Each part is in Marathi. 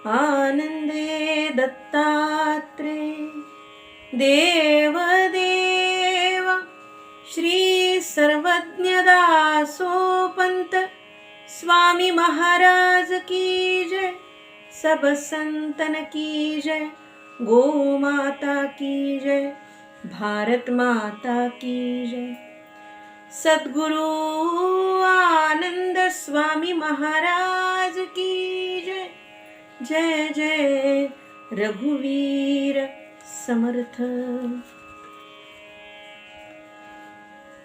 आनंदे दत्तात्रे देवदेव श्री सर्वज्ञदासोपंत स्वामी महाराज की जय। सब संतन की जय। गो माता की जय। भारत माता की जय। सद्गुरु आनंद स्वामी महाराज की जय। जय जय रघुवीर समर्थ।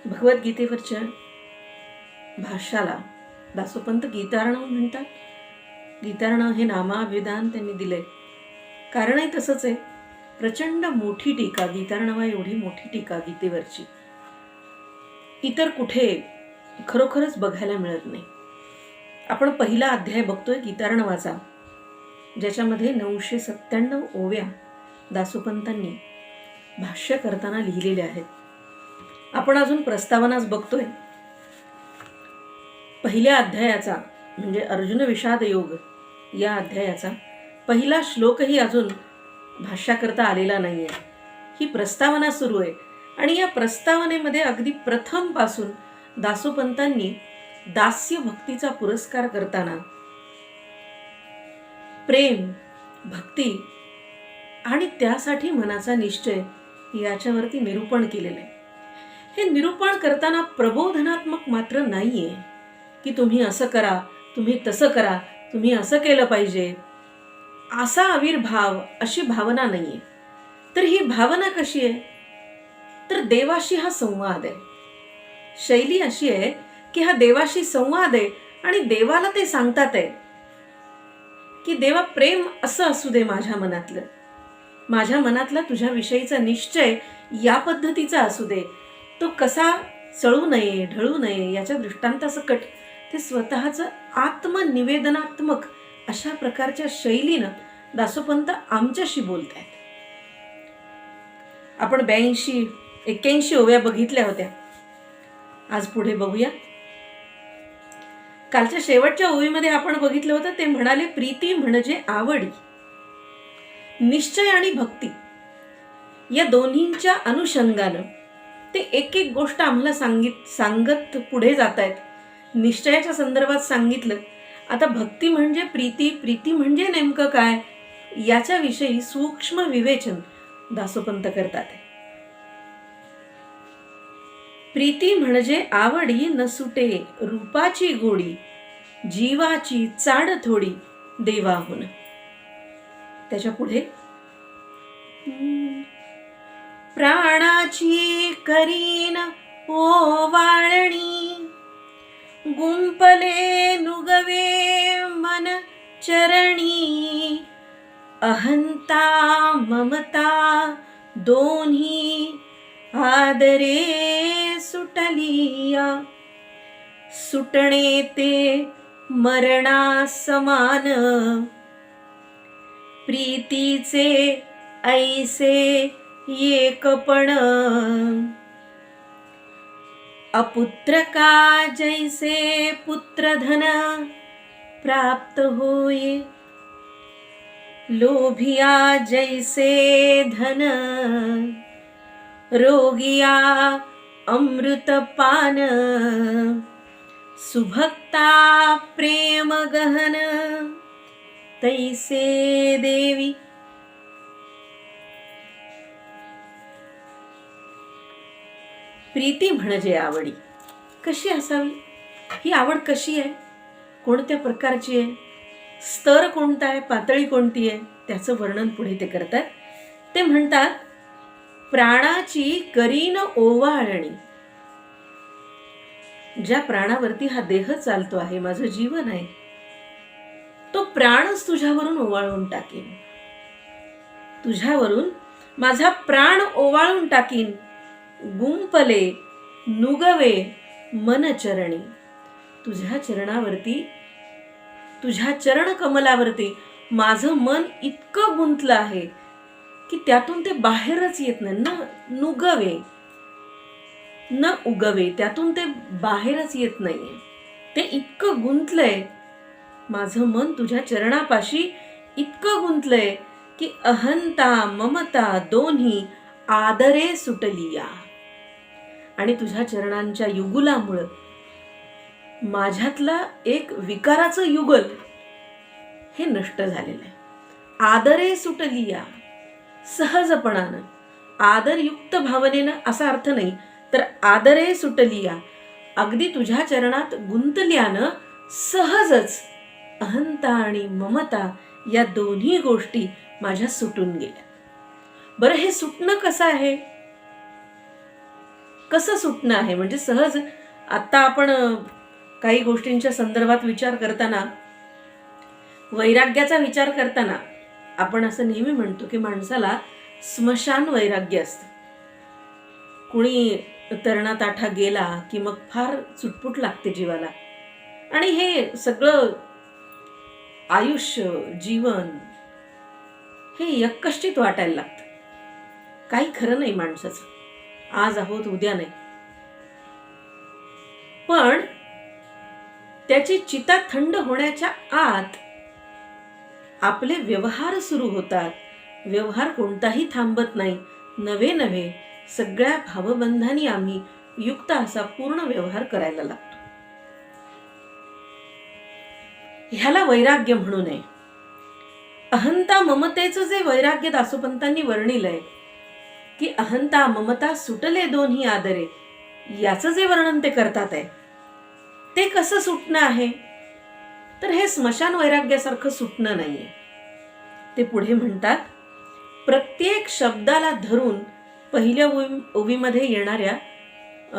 भगवद्गीतेवरच्या भाष्याला दासोपंत गीतार्णव म्हणतात. गीतार्णव हे नामाभिधान त्यांनी दिले. कारणही तसंच आहे. प्रचंड मोठी टीका, गीतार्णवा एवढी मोठी टीका गीतेवरची इतर कुठे खरोखरच बघायला मिळत नाही. आपण पहिला अध्याय बघतोय गीतार्णवाचा, ज्याच्यामध्ये 997 ओव्या दासोपंतांनी भाष्य करताना लिहिलेल्या आहेत. आपण अजून प्रस्तावनाच बघतोय. पहिल्या अध्यायाचा म्हणजे अर्जुन विषाद योग या अध्यायाचा पहिला श्लोकही अजून भाष्याकरता आलेला नाहीये. ही प्रस्तावना सुरू आहे आणि या प्रस्तावनेमध्ये अगदी प्रथम पासून दासोपंतांनी दास्य भक्तीचा पुरस्कार करताना प्रेम, भक्ती आणि त्यासाठी मनाचा निश्चय याच्यावरती निरूपण केलेलं आहे. हे निरूपण करताना प्रबोधनात्मक मात्र नाहीये की तुम्ही असं करा, तुम्ही तसं करा, तुम्ही असं केलं पाहिजे, असा आविर्भाव, अशी भावना नाहीये. तर ही भावना कशी आहे? तर देवाशी हा संवाद आहे. शैली अशी आहे की हा देवाशी संवाद आहे आणि देवाला ते सांगतात आहे की देवा, प्रेम असं असू दे माझ्या मनातलं, माझ्या मनातला तुझ्या विषयीचा निश्चय या पद्धतीचा असू दे. तो कसा चळू नये, ढळू नये याच्या दृष्टांतासकट ते स्वतःचं आत्मनिवेदनात्मक अशा प्रकारच्या शैलीनं दासोपंत आमच्याशी बोलत आहेत. आपण 82-81 ओव्या बघितल्या होत्या. आज पुढे बघूया. कालच्या शेवटच्या ओवीमध्ये आपण बघितलं होतं, ते म्हणाले प्रीती म्हणजे आवडी. निश्चय आणि भक्ती या दोन्हींच्या अनुषंगानं ते एक एक गोष्ट आम्हाला सांगत पुढे जात आहेत. निश्चयाच्या संदर्भात सांगितलं. आता भक्ती म्हणजे प्रीती म्हणजे नेमकं काय याच्याविषयी सूक्ष्म विवेचन दासोपंत करतात. प्रीती म्हणजे आवडी न सुटे रूपाची गोडी, जीवाची चाड थोडी देवाहून. त्याच्या पुढे प्राणाची करीन ओवाळणी, गुंपले नुगवे मन चरणी, अहंता ममता दोन्ही आदरे सुटलिया, सुटणे ते मरणा समान, प्रीतीचे ऐसे एकपण, अपुत्र का जैसे पुत्रधन प्राप्त होय, लोभिया जैसे धन, रोगिया अमृतपान, सुभक्ता प्रेम गहन, तैसे देवी. प्रीती म्हणजे आवडी. कशी असावी ही आवड? कशी आहे, कोणत्या प्रकारची आहे, स्तर कोणता आहे, पातळी कोणती आहे, त्याचं वर्णन पुढे ते करतात. ते म्हणतात प्राणाची करीन ओवाळणी. ज्या प्राणावरती हा देह चालतो आहे, माझं जीवन आहे, तो प्राणच तुझ्यावरून ओवाळून टाकीन. तुझ्यावरून माझा प्राण ओवाळून टाकीन. गुंपले नुगवे मन चरणी. तुझ्या चरणावरती, तुझ्या चरण कमलावरती माझं मन इतकं गुंतलं आहे की त्यातून ते बाहेरच येत नाही. न नुगवे न उगवे, त्यातून ते बाहेरच येत नाहीये. ते इतकं गुंतलंय माझं मन तुझ्या चरणापाशी इतकं गुंतलंय की अहंता ममता दोन्ही आदरे सुटलिया. आणि तुझ्या चरणांच्या युगुलामुळं माझ्यातला एक विकाराचं युगल हे नष्ट झालेलं आहे. आदरे सुटलिया, सहजपणानं, आदरयुक्त भावनेनं असा अर्थ नाही, तर आदरे सुटलिया, अगदी तुझ्या चरणात गुंतल्यानं सहजच अहंता आणि ममता या दोन्ही गोष्टी माझ्या सुटून गेल्या. बरं, हे सुटणं कसं आहे? कसं सुटणं आहे म्हणजे सहज. आता आपण काही गोष्टींच्या संदर्भात विचार करताना, वैराग्याचा विचार करताना आपण असं नेहमी म्हणतो की माणसाला स्मशान वैराग्य असतं. कुणी तरणा ताठा गेला की मग फार चुटपुट लागते जीवाला, आणि हे सगळं आयुष्य जीवन हे यक्कष्टित वाटायला लागतं. काही खरं नाही माणसाचं, आज आहोत उद्या नाही. पण त्याची चिता थंड होण्याच्या आत आपले व्यवहार सुरू होतात. व्यवहार कोणताही थांबत नाही. नवे नवे सगळ्या भावबंधांनी आम्ही युक्त असा पूर्ण व्यवहार करायला लागतो. ह्याला वैराग्य म्हणू नये. अहंता ममतेचं जे वैराग्य दासोपंतांनी वर्णिलंय की अहंता ममता सुटले दोन्ही आदरे, याचं जे वर्णन ते करतात आहे, ते कसं सुटणं आहे? तर हे स्मशान वैराग्यासारखं सुटणं नाहीये. ते पुढे म्हणतात, प्रत्येक शब्दाला धरून, पहिल्या ओवीमध्ये येणाऱ्या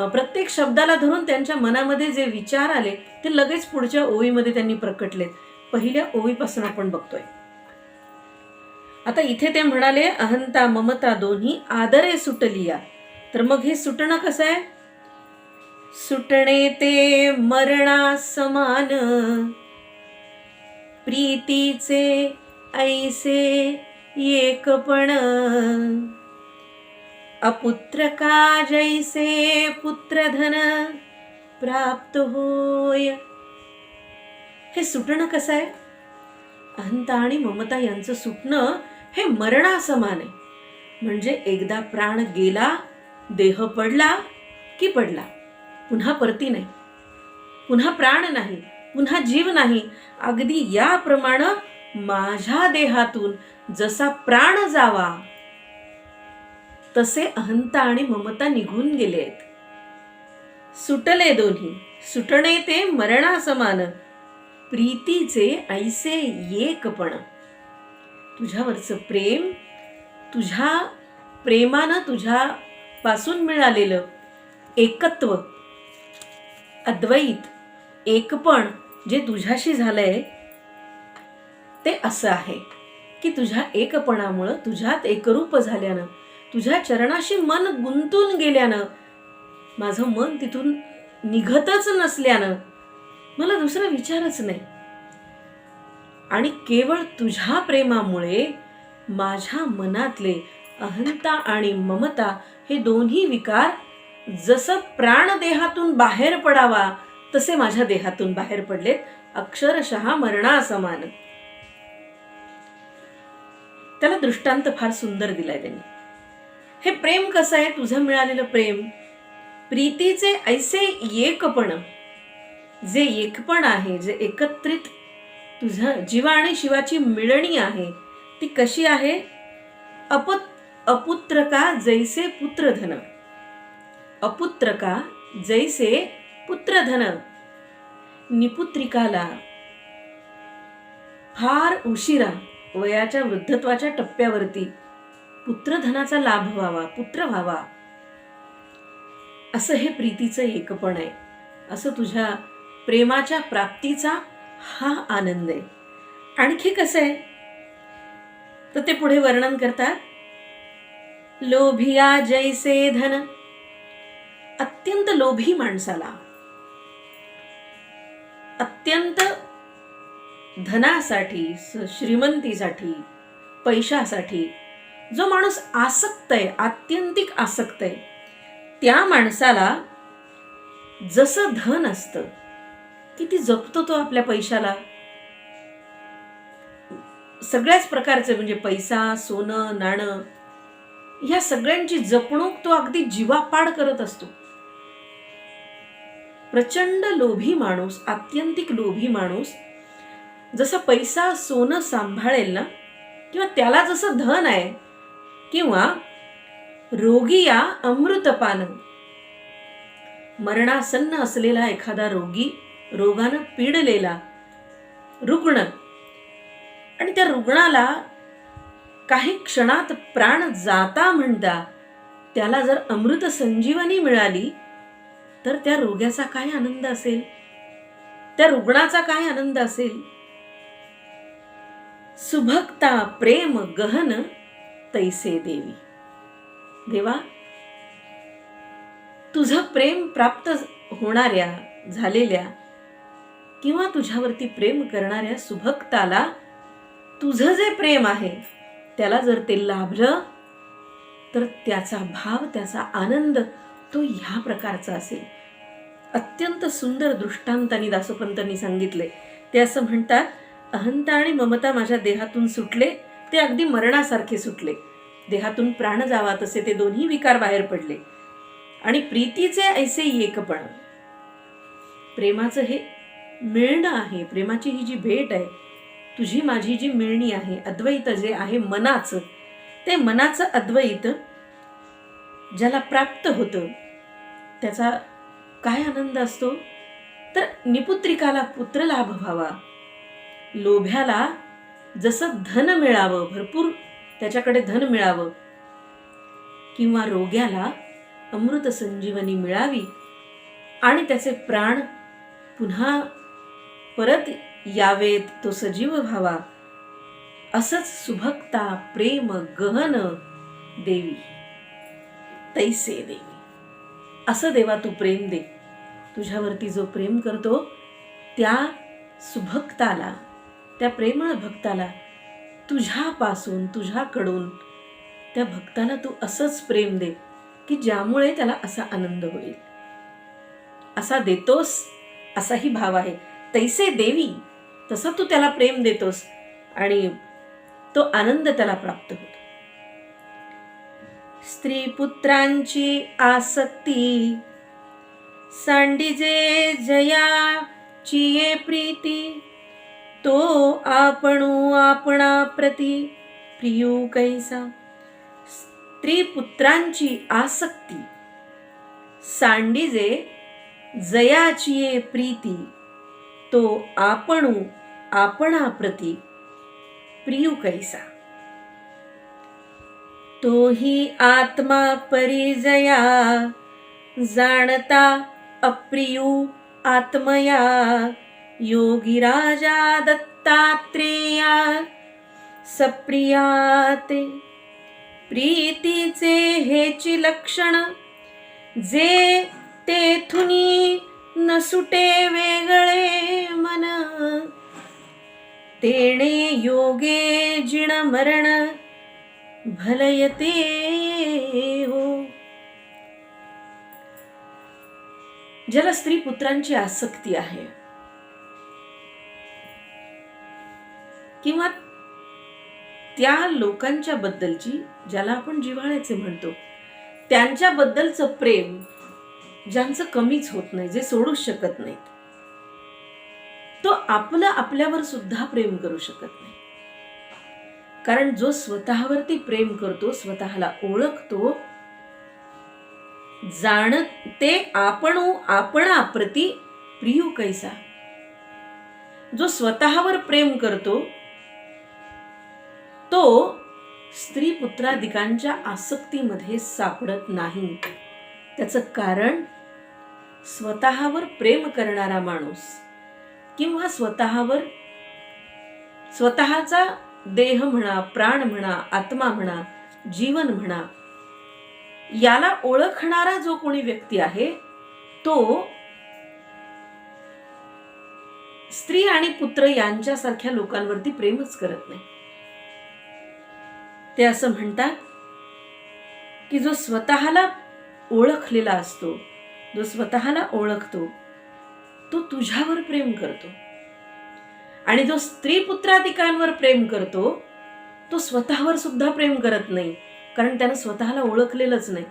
प्रत्येक शब्दाला धरून त्यांच्या मनामध्ये जे विचार आले ते लगेच पुढच्या ओवीमध्ये त्यांनी प्रकटलेत. पहिल्या ओवीपासून आपण बघतोय. आता इथे ते म्हणाले अहंता ममता दोन्ही आदरे सुटलिया. तर मग हे सुटणं कसं आहे? सुटणे ते मरणा समान, प्रीतीचे ऐसे एकपण, अपुत्र का जैसे पुत्रधन प्राप्त होय. हे सुटणं कसं आहे? अहंता आणि ममता यांचं सुटणं हे मरणासमान आहे. म्हणजे एकदा प्राण गेला, देह पडला की पडला, पुन्हा परती नाही, पुन्हा प्राण नाही, पुन्हा जीव नाही. अगदी याप्रमाणे माझ्या देहातून जसा प्राण जावा तसे अहंता आणि ममता निघून गेले आहेत. सुटले दोन्ही, सुटणे ते मरणा समान, प्रीतीचे ऐसे एकपण. तुझ्यावरचं प्रेम, तुझ्या प्रेमानं तुझ्या पासून मिळालेलं एकत्व, अद्वैत, एकपण जे तुझ्याशी झालंय ते असं आहे की तुझ्या एकपणामुळं, तुझ्यात एकरूप झाल्यानं, तुझ्या चरणाशी मन गुंतून गेल्यानं, माझं मन तिथून निघतच नसल्यानं मला दुसरा विचारच नाही. आणि केवळ तुझ्या प्रेमामुळे माझ्या मनातले अहंता आणि ममता हे दोन्ही विकार जसं प्राण देहातून बाहेर पडावा तसे माझ्या देहातून बाहेर पडलेत, अक्षरशः मरणासमान. त्याला दृष्टांत फार सुंदर दिलाय त्यांनी. हे प्रेम कसं आहे? तुझं मिळालेलं प्रेम, प्रीतीचे ऐसे एकपण, जे एकपण आहे, जे एकत्रित तुझं जीवा आणि शिवाची मिळणी आहे, ती कशी आहे? अपुत्र का जैसे पुत्रधन, अपुत्र का जैसे पुत्रधन. निपुत्रिकाला फार उशिरा वयाच्या वृद्धत्वाच्या टप्प्यावरती पुत्रधनाचा लाभ व्हावा, पुत्र व्हावा, असं हे प्रीतीचं एकपण आहे. असं तुझ्या प्रेमाच्या प्राप्तीचा हा आनंद आहे. आणखी कसं आहे तर ते पुढे वर्णन करतात, लोभिया जैसे धन. अत्यंत लोभी माणसाला, अत्यंत धनासाठी, श्रीमंतीसाठी, पैशासाठी जो माणूस आसक्त आहे, आत्यंतिक आसक्त आहे, त्या माणसाला जसं धन असतं, किती जपतो तो आपल्या पैशाला, सगळ्याच प्रकारचे म्हणजे पैसा, सोनं, नाणं ह्या सगळ्यांची जपणूक तो अगदी जीवापाड करत असतो. प्रचंड लोभी माणूस, आत्यंतिक लोभी माणूस जसा पैसा, सोनं सांभाळेल ना, किंवा त्याला जसं धन आहे, किंवा रोगिया अमृतपान, मरणासन्न असलेला एखादा रोगी, रोगानं पीडलेला रुग्ण, आणि त्या रुग्णाला काही क्षणात प्राण जाता म्हणता त्याला जर अमृत संजीवनी मिळाली तर त्या रोग्याचा काय आनंद असेल, त्या रुग्णाचा काय आनंद असेल. सुभक्ता प्रेम गहन तैसे देवी. देवा, तुझं प्रेम प्राप्त होणाऱ्या, झालेल्या किंवा तुझ्यावरती प्रेम करणाऱ्या सुभक्ताला तुझं जे प्रेम आहे त्याला जर ते लाभलं तर त्याचा भाव, त्याचा आनंद तो ह्या प्रकारचा असेल. अत्यंत सुंदर दृष्टांतांनी दासोपंतांनी सांगितले. ते असं म्हणतात, अहंता आणि ममता माझ्या देहातून सुटले, ते अगदी मरणासारखे सुटले. देहातून प्राण जावा तसे ते दोन्ही विकार बाहेर पडले. आणि प्रीतीचे ऐसे एकपण, प्रेमाचं हे मिळणं आहे, प्रेमाची ही जी भेट आहे, तुझी माझी जी मिळणी आहे, अद्वैत जे आहे मनाचं, ते मनाचं अद्वैत ज्याला प्राप्त होतं त्याचा काय आनंद असतो. तर निपुत्रिकाला पुत्रलाभ व्हावा, लोभ्याला जसं धन मिळावं, भरपूर त्याच्याकडे धन मिळावं, किंवा रोग्याला अमृत संजीवनी मिळावी आणि त्याचे प्राण पुन्हा परत यावेत, तो सजीव व्हावा, असंच सुभक्ता प्रेम गहन देवी तैसे देवी. असं देवा तू प्रेम दे. तुझ्यावरती जो प्रेम करतो त्या सुभक्ताला, त्या प्रेमळ भक्ताला, तुझ्यापासून, तुझ्याकडून त्या भक्ताला तू असंच प्रेम दे की ज्यामुळे त्याला असा आनंद होईल. असा देतोस, असाही भाव आहे. तैसे देवी, तसं तू त्याला प्रेम देतोस आणि तो आनंद त्याला प्राप्त होतो. स्त्री पुत्रांची आसक्ती, सांडिजे जयाची ये प्रीती, तो आपणू आपणा प्रती प्रियू कैसा. स्त्री पुत्रांची आसक्ती, सांडिजे जयाची ये प्रीती, तो आपणू आपणा प्रती प्रियू कैसा. तो ही आत्मा परिजया, जाणता अप्रियू आत्मया, योगी राजा दत्तात्रेया सप्रियाते. प्रीतीचे हेची लक्षण, जे तेथुनी न सुटे वेगळे मन, तेणे योगे जिण मरण भलयते हो. ज्याला स्त्री पुत्रांची आसक्ती आहे किंवा त्या लोकांच्या बद्दलची, ज्याला आपण जिव्हाळ्याचे म्हणतो, त्यांच्याबद्दलचं प्रेम ज्यांचं कमीच होत नाही, जे सोडूच शकत नाहीत, तो आपलं आपल्यावर सुद्धा प्रेम करू शकत नाही. कारण जो स्वतःवरती प्रेम करतो, स्वतःला ओळखतो, जाणते आपणू आपणा प्रती प्रियू कैसा. जो स्वतःवर प्रेम करतो तो स्त्री पुत्रादिकांच्या आसक्तीमध्ये सापडत नाही. त्याचं कारण स्वतःवर प्रेम करणारा माणूस किंवा स्वतःचा देह म्हणा, प्राण म्हणा, आत्मा म्हणा, जीवन म्हणा, याला ओळखणारा जो कोणी व्यक्ती आहे तो स्त्री आणि पुत्र यांच्यासारख्या लोकांवरती प्रेमच करत नाही. ते असं म्हणतात की जो स्वतःला ओळखलेला असतो, जो स्वतःला ओळखतो, तो तुझ्यावर प्रेम करतो. आणि जो स्त्री पुत्राधिकांवर प्रेम करतो तो स्वतःवर सुद्धा प्रेम करत नाही, कारण त्यानं स्वतःला ओळखलेलंच नाही.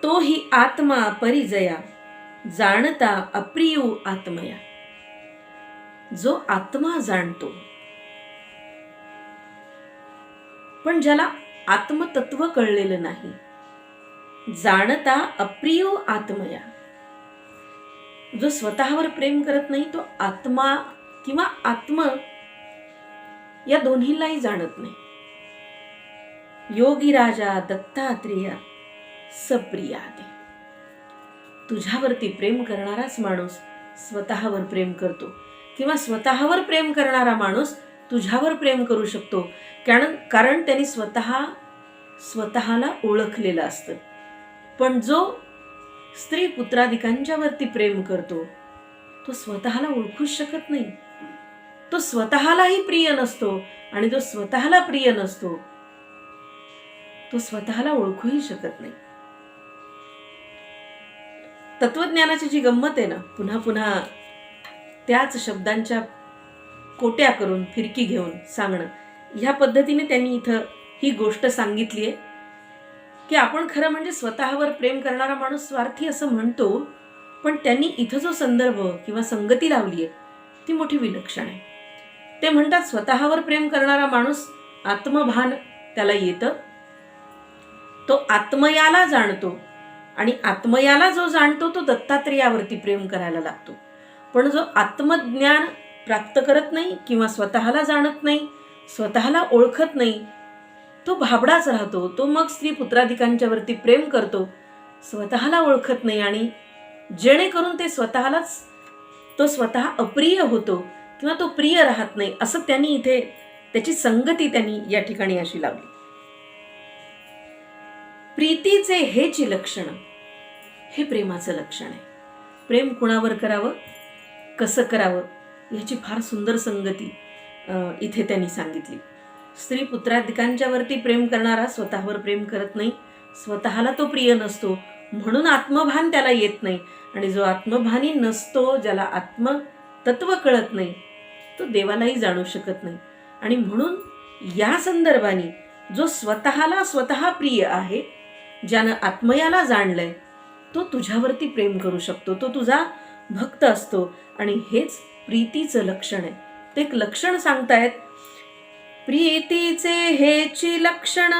तो ही आत्मा परिजया जाणता अप्रियू आत्मया. जो आत्मा जाणतो पण ज्याला आत्मतत्व कळलेलं नाही, जाणता अप्रियो आत्मया. जो स्वतःवर प्रेम करत नाही तो आत्मा किंवा आत्म या दोन्हीलाही जाणत नाही. योगी राजा दत्तात्रेय सप्रियाते. तुझ्यावरती प्रेम करणाराच माणूस स्वतःवर प्रेम करतो, किंवा स्वतःवर प्रेम करणारा माणूस तुझ्यावर प्रेम करू शकतो, कारण त्यांनी स्वतःला ओळखलेलं असतं. पण जो स्त्री पुत्राधिकांच्या वरती प्रेम करतो तो स्वतःला ओळखूच शकत नाही. तो स्वतःलाही प्रिय नसतो, आणि जो स्वतःला प्रिय नसतो तो स्वतःला ओळखूही शकत नाही. तत्वज्ञानाची जी गंमत आहे ना, पुन्हा पुन्हा त्याच शब्दांच्या कोट्या करून फिरकी घेऊन सांगणं, ह्या पद्धतीने त्यांनी इथं ही गोष्ट सांगितली आहे की आपण खरं म्हणजे स्वतःवर प्रेम करणारा माणूस स्वार्थी असं म्हणतो, पण त्यांनी इथं जो संदर्भ किंवा संगती लावली आहे ती मोठी विलक्षण आहे. ते म्हणतात स्वतःवर प्रेम करणारा माणूस आत्मभान त्याला येतं, तो आत्मयाला जाणतो, आणि आत्मयाला जो जाणतो तो दत्तात्रेयावरती प्रेम करायला लागतो. पण जो आत्मज्ञान प्राप्त करत नाही किंवा स्वतःला जाणत नाही, स्वतःला ओळखत नाही, तो भाबडाच राहतो. तो मग स्त्री पुत्राधिकांच्या वरती प्रेम करतो, स्वतःला ओळखत नाही, आणि जेणेकरून ते स्वतः अप्रिय होतो किंवा तो प्रिय राहत नाही. असं त्यांनी इथे त्याची संगती त्यांनी या ठिकाणी अशी लावली. प्रीतीचे हेची लक्षण हे प्रेमाचं लक्षण आहे. प्रेम कुणावर करावं, कसं करावं, याची फार सुंदर संगती इथे त्यांनी सांगितली. स्त्री पुत्राधिकांच्या वरती प्रेम करणारा स्वतःवर प्रेम करत नाही, स्वतःला तो प्रिय नसतो, म्हणून आत्मभान त्याला येत नाही. आणि जो आत्मभानी नसतो, ज्याला आत्मतत्व कळत नाही, तो देवालाही जाणू शकत नाही. आणि म्हणून या संदर्भाने जो स्वतःला स्वतः प्रिय आहे, ज्यानं आत्मयाला जाणलंय, तो तुझ्यावरती प्रेम करू शकतो, तो तुझा भक्त असतो. आणि हेच प्रीतीचं लक्षण आहे. ते एक लक्षण सांगतायत. प्रीतीचे हेची लक्षण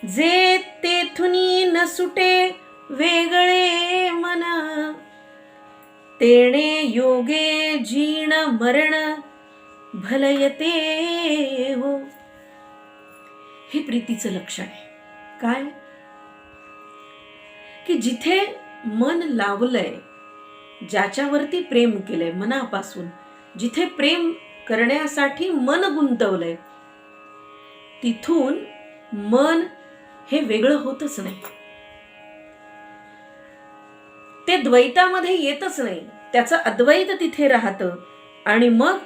जे तेथुनी न सुटे वेगळे मन, तेणे योगे जीण मरण भलयते हो. हे प्रीतीचं लक्षण आहे. काय की जिथे मन लावलंय, ज्याच्यावरती प्रेम केलंय मनापासून, जिथे प्रेम करण्यासाठी मन गुंतवलंय, तिथून मन हे वेगळं होतच नाही, ते द्वैतामध्ये येतच नाही, त्याचं अद्वैत तिथे राहतं. आणि मग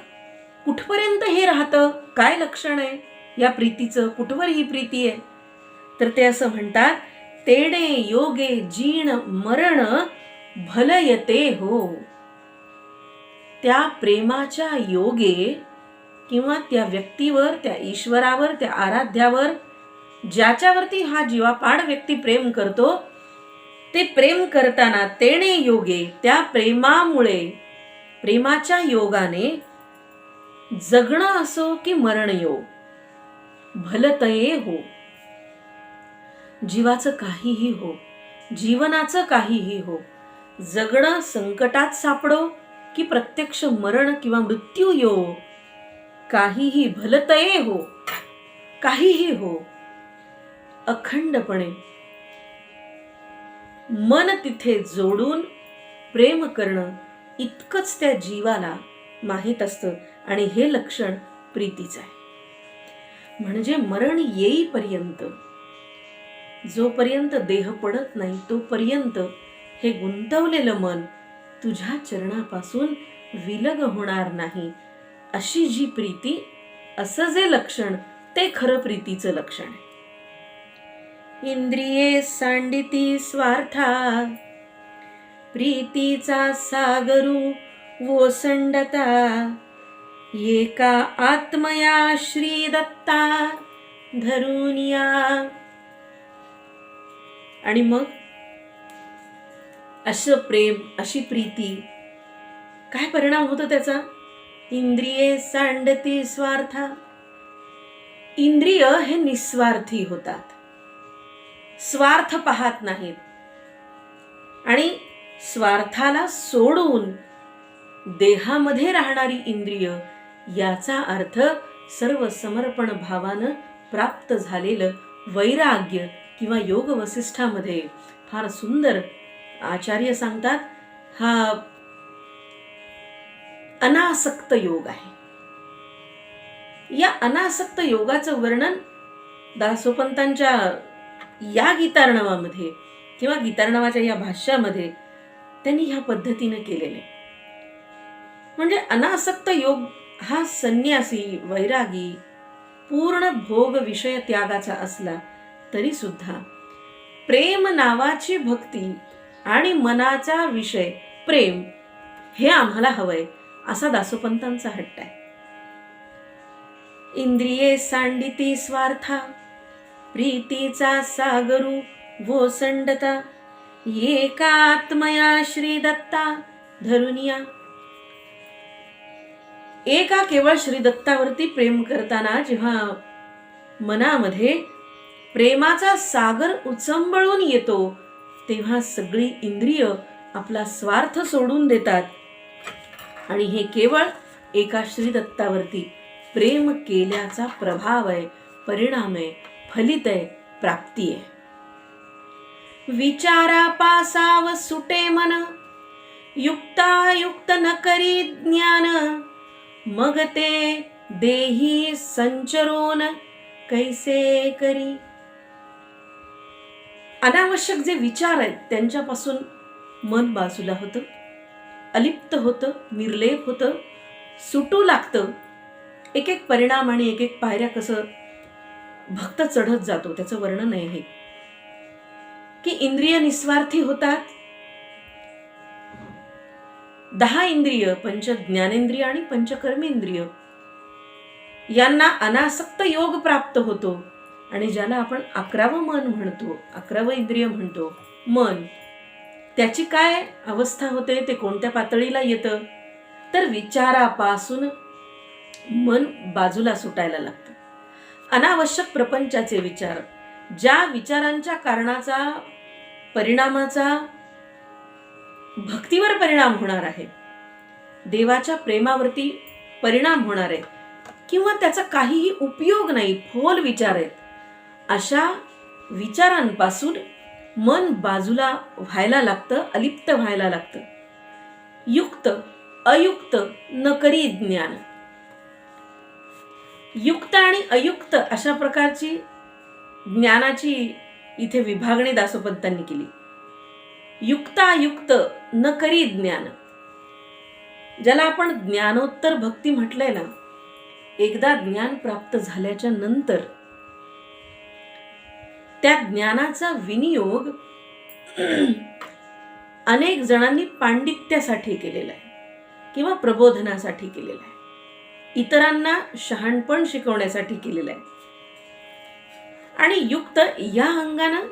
कुठपर्यंत हे राहतं, काय लक्षण आहे या प्रीतीचं, कुठवर ही प्रीती आहे, तर ते असं म्हणतात, तेणे योगे जीण मरण भलयते हो. त्या प्रेमाच्या योगे किंवा त्या व्यक्तीवर, त्या ईश्वरावर, त्या आराध्यावर, ज्याच्यावरती हा जीवापाड व्यक्ती प्रेम करतो, ते प्रेम करताना तेणे योगे, त्या प्रेमामुळे, प्रेमाच्या योगाने जगणं असो की मरण योग, भलतये हो. जीवाचं काहीही हो, जीवनाचं काहीही हो, जगणं संकटात सापडो की प्रत्यक्ष मरण किंवा मृत्यू यो, काहीही भलतये हो, काहीही हो, अखंडपणे मन तिथे जोडून प्रेम करणं इतकंच त्या जीवाला माहीत असतं. आणि हे लक्षण प्रीतीचं आहे. म्हणजे मरण येईपर्यंत, जोपर्यंत देह पडत नाही तोपर्यंत हे गुंतवलेलं मन तुझ्या चरणापासून विलग होणार नाही, अशी जी प्रीती, असं जे लक्षण, ते खरं प्रीतीचं लक्षण आहे. इंद्रिये सांडिती स्वार्था प्रीतीचा सागरू ओसंडता, एका आत्मया श्री दत्ता धरून या. आणि मग असं प्रेम, अशी प्रीती, काय परिणाम होतो त्याचा? इंद्रिये सांडती स्वार्था. इंद्रिय हे निस्वार्थी होतात, स्वार्थ पाहत नाहीत. आणि स्वार्थाला सोडून देहामध्ये राहणारी इंद्रिय, याचा अर्थ सर्व समर्पण भावानं प्राप्त झालेलं वैराग्य. किंवा योग वसिष्ठामध्ये फार सुंदर आचार्य सांगतात, हा अनासक्त योग आहे. या अनासक्त योगाचं वर्णन दासोपंतांच्या या गीतार्णवामध्ये किंवा गीतार्णवाच्या या भाष्यामध्ये त्यांनी ह्या पद्धतीने केलेले. म्हणजे अनासक्त योग हा संन्यासी, वैरागी, पूर्ण भोग विषय त्यागाचा असला तरी सुद्धा प्रेम नावाची भक्ती आणि मनाचा विषय प्रेम हे आम्हाला हवंय, असा दासोपंतांचा हट्ट आहे. इंद्रिये सांडिती स्वार्था, प्रीतीचा सागरू ओसंडता, एका आत्मया श्री दत्ता धरून या. एका केवळ श्री दत्तावरती प्रेम करताना जेव्हा मनामध्ये प्रेमाचा सागर उचंबळून येतो, तेव्हा सगळी इंद्रिय आपला स्वार्थ सोडून देतात. आणि हे केवळ एका श्री दत्तावरती प्रेम केल्याचा प्रभाव आहे, परिणाम आहे, फलित आहे, प्राप्ती आहे. विचारा पासाव सुटे मन, युक्तायुक्त न करी ज्ञान, मग ते देही संचरोन कैसे करी. अनावश्यक जे विचार आहेत त्यांच्यापासून मन बाजूला होतं, अलिप्त होतं, निर्लेप होतं, सुटू लागतं. एक एक परिणाम आणि एक एक पायऱ्या कसं भक्त चढत जातो त्याचं वर्णन आहे हे. की इंद्रिय निस्वार्थी होतात. 10 इंद्रिय, पंच ज्ञानेंद्रिय आणि पंचकर्मेंद्रिय, यांना अनासक्त योग प्राप्त होतो. आणि ज्याला आपण 11वं मन म्हणतो, 11वं इंद्रिय म्हणतो, मन, त्याची काय अवस्था होते, ते कोणत्या पातळीला येतं? तर विचारापासून मन बाजूला सुटायला लागतं. अनावश्यक प्रपंचाचे विचार, ज्या विचारांच्या कारणाचा, परिणामाचा भक्तीवर परिणाम होणार आहे, देवाच्या प्रेमावरती परिणाम होणार आहे, किंवा त्याचा काहीही उपयोग नाही, फोल विचार आहेत, अशा विचारांपासून मन बाजूला व्हायला लागतं, अलिप्त व्हायला लागतं. युक्त अयुक्त न करी ज्ञान. युक्त आणि अयुक्त अशा प्रकारची ज्ञानाची इथे विभागणी दासोपंतांनी केली. युक्तायुक्त न करी ज्ञान, ज्याला आपण ज्ञानोत्तर भक्ती म्हटलंय ना, एकदा ज्ञान प्राप्त झाल्याच्या नंतर त्या ज्ञानाचा विनियोग अनेक जणांनी पांडित्यासाठी केलेला आहे किंवा प्रबोधनासाठी केलेला आहे, इतरांना शहाणपण शिकवण्यासाठी केलेला आहे. आणि युक्त या अंगानं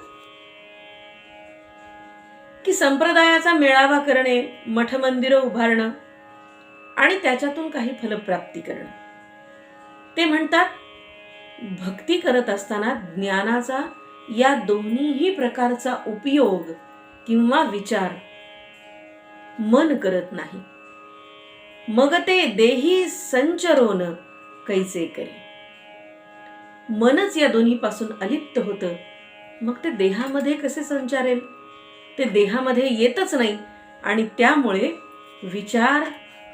की संप्रदायाचा मेळावा करणे, मठ मंदिरं उभारणं आणि त्याच्यातून काही फलप्राप्ती करणं. ते म्हणतात भक्ती करत असताना ज्ञानाचा या दोन्हीही प्रकारचा उपयोग किंवा विचार मन करत नाही. मग ते देही संचरोन कैसे करे. मनच या दोन्ही पासून अलिप्त होतं, मग ते देहामध्ये कसे संचारेल? ते देहामध्ये येतच नाही. आणि त्यामुळे विचार,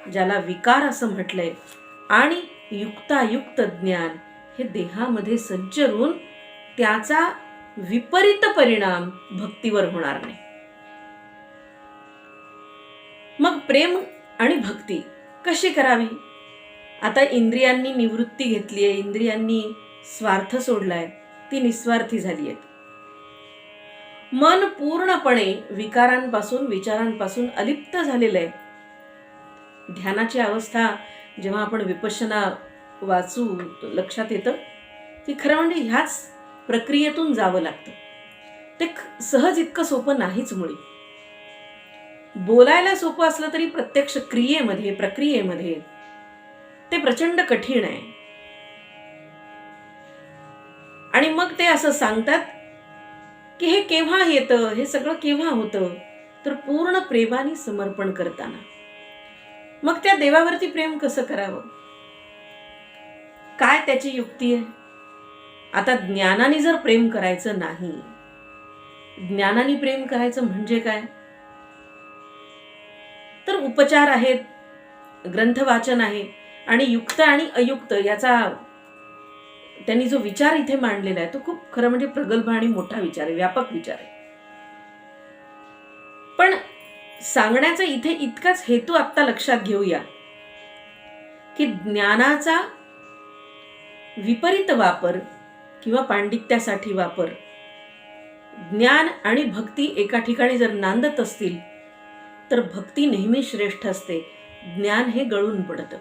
ज्याला विकार असं म्हटलंय, आणि युक्तायुक्त ज्ञान हे देहामध्ये संचरून त्याचा विपरीत परिणाम भक्तीवर होणार नाही. मग प्रेम आणि भक्ती कशी करावी? आता इंद्रियांनी निवृत्ती घेतली आहे, इंद्रियांनी स्वार्थ सोडलाय, ती निस्वार्थी झाली आहेत. मन पूर्णपणे विकारांपासून विचारांपासून अलिप्त झालेलं आहे. ध्यानाची अवस्था जेव्हा आपण विपश्यना वाचू लक्षात येतं की खरं म्हणजे ह्याच प्रक्रियेतून जावं लागतं. ते सहज इतकं सोपं नाहीच. मुळी बोलायला सोपं असलं तरी प्रत्यक्ष क्रियेमध्ये प्रक्रियेमध्ये ते प्रचंड कठीण आहे. आणि मग ते असं सांगतात की हे केव्हा येतं, हे सगळं केव्हा होतं, तर पूर्ण प्रेमाने समर्पण करताना. मग त्या देवावरती प्रेम कसं करावं, काय त्याची युक्ती आहे? आता ज्ञानाने जर प्रेम करायचं नाही, ज्ञानाने प्रेम करायचं म्हणजे काय, तर उपचार आहेत, ग्रंथ वाचन आहे, आणि युक्त आणि अयुक्त याचा त्यांनी जो विचार इथे मांडलेला आहे तो खूप खरं म्हणजे प्रगल्भ आणि मोठा विचार आहे, व्यापक विचार आहे. पण सांगण्याचा इथे इतकाच हेतू आत्ता लक्षात घेऊया की ज्ञानाचा विपरीत वापर किंवा पांडित्यासाठी वापर, ज्ञान आणि भक्ती एका ठिकाणी जर नांदत असतील तर भक्ती नेहमी श्रेष्ठ असते, ज्ञान हे गळून पडतं.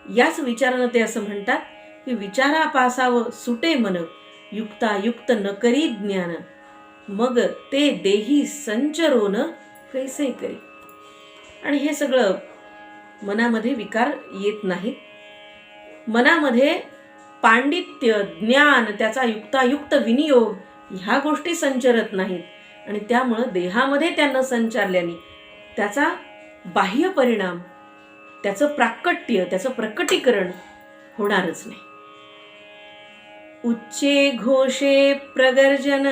याच विचारानं ते असं म्हणतात की विचारापासावं सुटे मन, युक्तायुक्त न करी ज्ञान, मग ते देही संचरोन कैसे करी. आणि हे सगळं मनामध्ये विकार येत नाहीत, मनामध्ये पांडित्य, ज्ञान, त्याचा युक्तायुक्त विनियोग ह्या गोष्टी संचरत नाहीत, आणि त्यामुळं देहामध्ये त्या न संचारल्याने त्याचा बाह्य परिणाम, त्याचं प्राकट्य, त्याचं प्रकटीकरण होणारच नाही. उच्चे घोषे प्रगर्जन,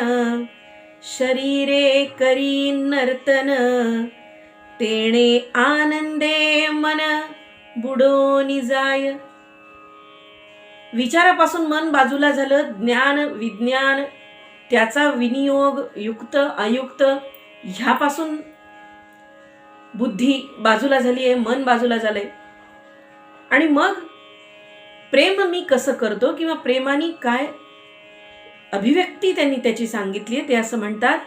शरीरे करी नर्तन, तेणे आनंदे मन बुडोनी जाय. विचारापासून मन बाजूला झालं, ज्ञान विज्ञान त्याचा विनियोग, युक्त अयुक्त ह्यापासून बुद्धी बाजूला झाली आहे, मन बाजूला झालंय. आणि मग प्रेम मी कसं करतो किंवा प्रेमाने काय अभिव्यक्ती त्यांनी त्याची सांगितली आहे, ते असं म्हणतात,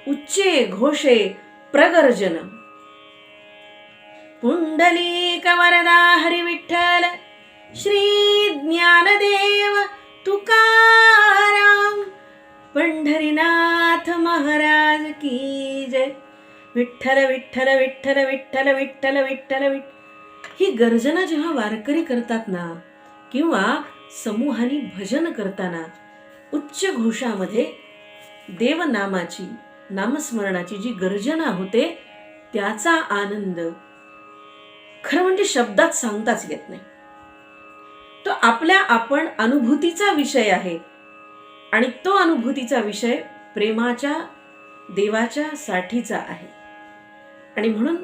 उच्चे घोषे प्रगर्जन, पुंडलिक वरदा हरी विठ्ठल, श्री ज्ञानदेव तुकाराम, पंढरीनाथ महाराज की जय. विठ्ठल विठ्ठल विठ्ठल विठ्ठल विठ्ठल विठ्ठल विठ्ठल. ही गर्जना जेव्हा वारकरी करतात ना, किंवा समूहाने भजन करताना उच्च घोषामध्ये देवनामाची, नामस्मरणाची जी गर्जना होते त्याचा आनंद खरं म्हणजे शब्दात सांगताच येत नाही. तो आपल्या आपण अनुभूतीचा विषय आहे, आणि तो अनुभूतीचा विषय प्रेमाच्या देवाच्या साठीचा आहे. आणि म्हणून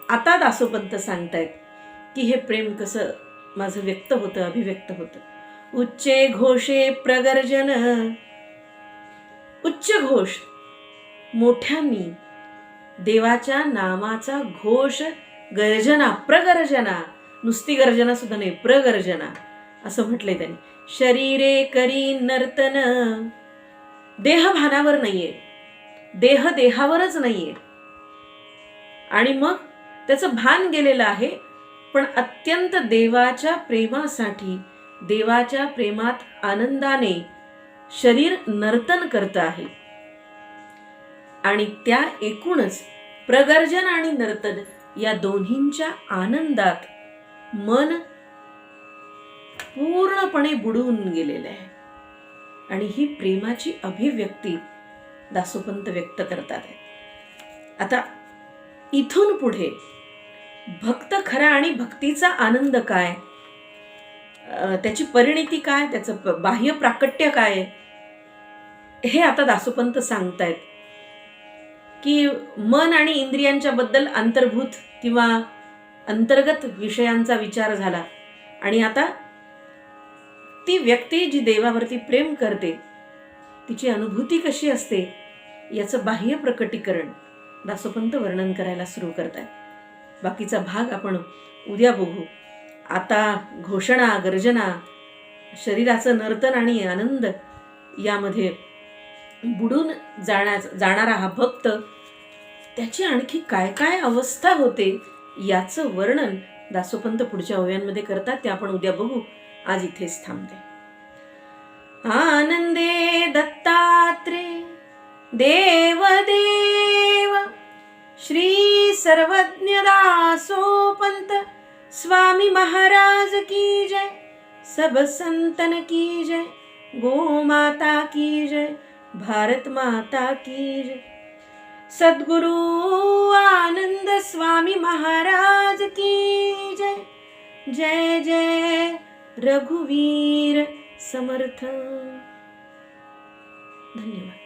आता दासोपंत सांगतायत की हे प्रेम कसं माझं व्यक्त होतं, अभिव्यक्त होतं. उच्चे घोषे प्रगर्जन, उच्च घोष, मोठ्यांनी देवाच्या नामाचा घोष, गर्जना, प्रगर्जना, नुसती गर्जना सुद्धा नाही, प्रगर्जना असं म्हटलंय त्यांनी. शरीरे करी नर्तन, देह भानावर नाहीये, देह देहावरच नाहीये, आणि मग त्याचं भान गेलेलं आहे, पण अत्यंत देवाच्या प्रेमासाठी, देवाच्या प्रेमात आनंदाने शरीर नर्तन करत आहे. आणि त्या एकूणच प्रगर्जन आणि नर्तन या दोन्हींच्या आनंदात मन पूर्णपणे बुडून गेलेलं आहे. आणि ही प्रेमाची अभिव्यक्ती दासोपंत व्यक्त करतात. आता इथून पुढे भक्त खरा आणि भक्तीचा आनंद काय, त्याची परिणिती काय, त्याचं बाह्य प्राकट्य काय, हे आता दासोपंत सांगतायत की मन आणि इंद्रियांच्या बद्दल अंतर्भूत किंवा अंतर्गत विषयांचा विचार झाला, आणि आता ती व्यक्ती जी देवावरती प्रेम करते तिची अनुभूती कशी असते याचं बाह्य प्रकटीकरण दासोपंत वर्णन करायला सुरू करतात. बाकीचा भाग आपण उद्या बघू. आता घोषणा, गर्जना, शरीराचं नर्तन आणि आनंद यामध्ये बुडून जाणारा हा भक्त, त्याची आणखी काय काय अवस्था होते याचं वर्णन दासोपंत पुढच्या ओव्यांमध्ये करतात. ते आपण उद्या बघू. आज इथेच थांबते. आनंदे दत्तात्रेय देव श्री सर्वज्ञ दासोपंत स्वामी महाराज की जय, सब संतन की जय, गो माता की जय, भारत माता की जय. सद्गुरु आनंद स्वामी महाराज की जय. जय जय रघुवीर समर्थ. धन्यवाद.